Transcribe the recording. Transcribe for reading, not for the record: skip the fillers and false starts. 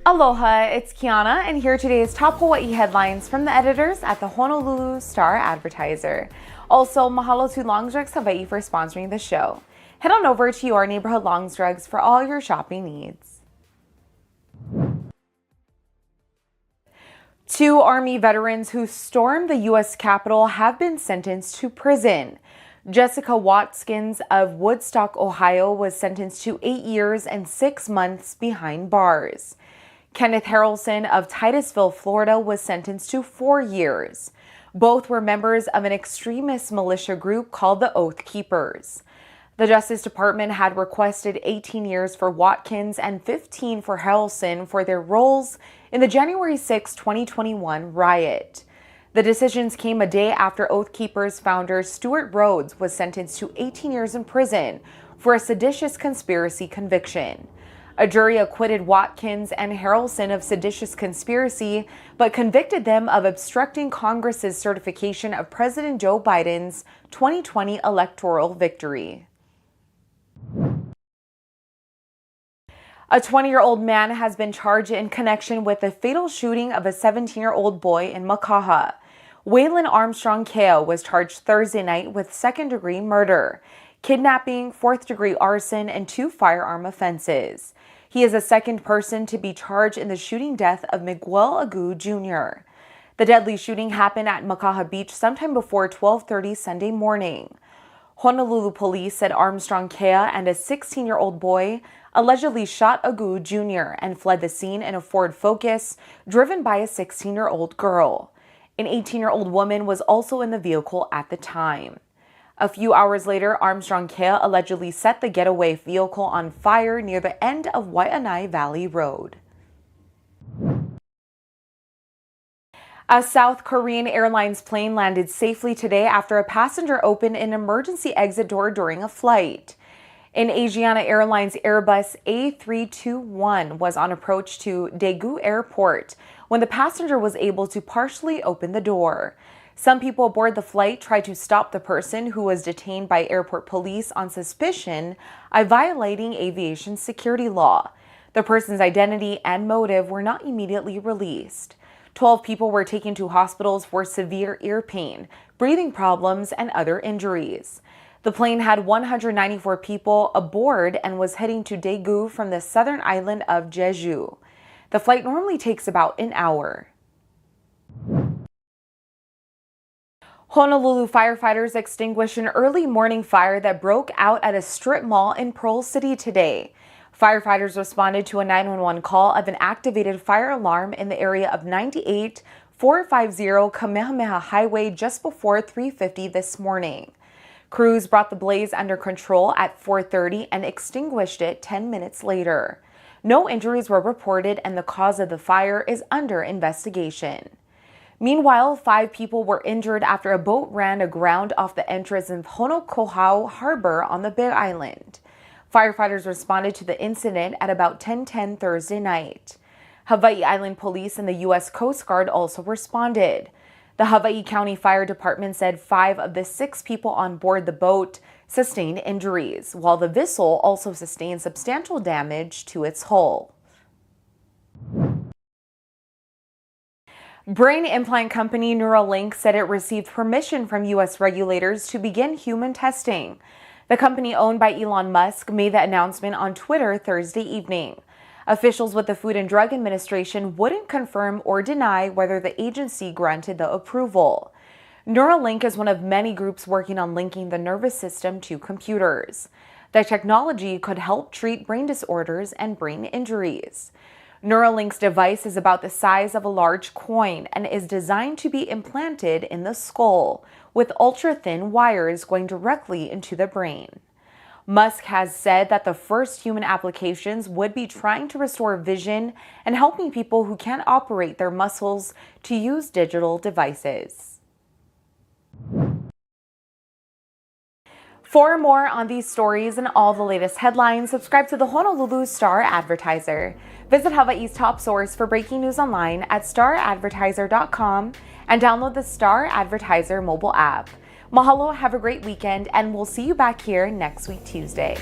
Aloha, it's Kiana, and here are today's top Hawaii headlines from the editors at the Honolulu Star-Advertiser. Also, mahalo to Longs Drugs Hawaii for sponsoring the show. Head on over to your neighborhood Longs Drugs for all your shopping needs. 2 Army veterans who stormed the U.S. Capitol have been sentenced to prison. Jessica Watkins of Woodstock, Ohio, was sentenced to 8 years and 6 months behind bars. Kenneth Harrelson of Titusville, Florida, was sentenced to 4 years. Both were members of an extremist militia group called the Oath Keepers. The Justice Department had requested 18 years for Watkins and 15 for Harrelson for their roles in the January 6, 2021 riot. The decisions came a day after Oath Keepers founder Stuart Rhodes was sentenced to 18 years in prison for a seditious conspiracy conviction. A jury acquitted Watkins and Harrelson of seditious conspiracy, but convicted them of obstructing Congress's certification of President Joe Biden's 2020 electoral victory. A 20-year-old man has been charged in connection with the fatal shooting of a 17-year-old boy in Makaha. Waylon Armstrong Kea was charged Thursday night with second-degree murder, kidnapping, fourth-degree arson, and 2 firearm offenses. He is the second person to be charged in the shooting death of Miguel Agu Jr. The deadly shooting happened at Makaha Beach sometime before 12:30 Sunday morning. Honolulu police said Armstrong Kea and a 16-year-old boy allegedly shot Agu Jr. and fled the scene in a Ford Focus driven by a 16-year-old girl. An 18-year-old woman was also in the vehicle at the time. A few hours later, Armstrong Kea allegedly set the getaway vehicle on fire near the end of Waianae Valley Road. A South Korean Airlines plane landed safely today after a passenger opened an emergency exit door during a flight. An Asiana Airlines Airbus A321 was on approach to Daegu Airport when the passenger was able to partially open the door. Some people aboard the flight tried to stop the person, who was detained by airport police on suspicion of violating aviation security law. The person's identity and motive were not immediately released. 12 people were taken to hospitals for severe ear pain, breathing problems, and other injuries. The plane had 194 people aboard and was heading to Daegu from the southern island of Jeju. The flight normally takes about an hour. Honolulu firefighters extinguished an early morning fire that broke out at a strip mall in Pearl City today. Firefighters responded to a 911 call of an activated fire alarm in the area of 98450 Kamehameha Highway just before 3:50 this morning. Crews brought the blaze under control at 4:30 and extinguished it 10 minutes later. No injuries were reported, and the cause of the fire is under investigation. Meanwhile, 5 people were injured after a boat ran aground off the entrance of Honokohau Harbor on the Big Island. Firefighters responded to the incident at about 10:10 Thursday night. Hawaii Island Police and the U.S. Coast Guard also responded. The Hawaii County Fire Department said 5 of the 6 people on board the boat sustained injuries, while the vessel also sustained substantial damage to its hull. Brain implant company Neuralink said it received permission from U.S. regulators to begin human testing. The company, owned by Elon Musk, made the announcement on Twitter Thursday evening. Officials with the Food and Drug Administration wouldn't confirm or deny whether the agency granted the approval. Neuralink is one of many groups working on linking the nervous system to computers. The technology could help treat brain disorders and brain injuries. Neuralink's device is about the size of a large coin and is designed to be implanted in the skull, with ultra-thin wires going directly into the brain. Musk has said that the first human applications would be trying to restore vision and helping people who can't operate their muscles to use digital devices. For more on these stories and all the latest headlines, subscribe to the Honolulu Star-Advertiser. Visit Hawaii's top source for breaking news online at staradvertiser.com and download the Star-Advertiser mobile app. Mahalo, have a great weekend, and we'll see you back here next week, Tuesday.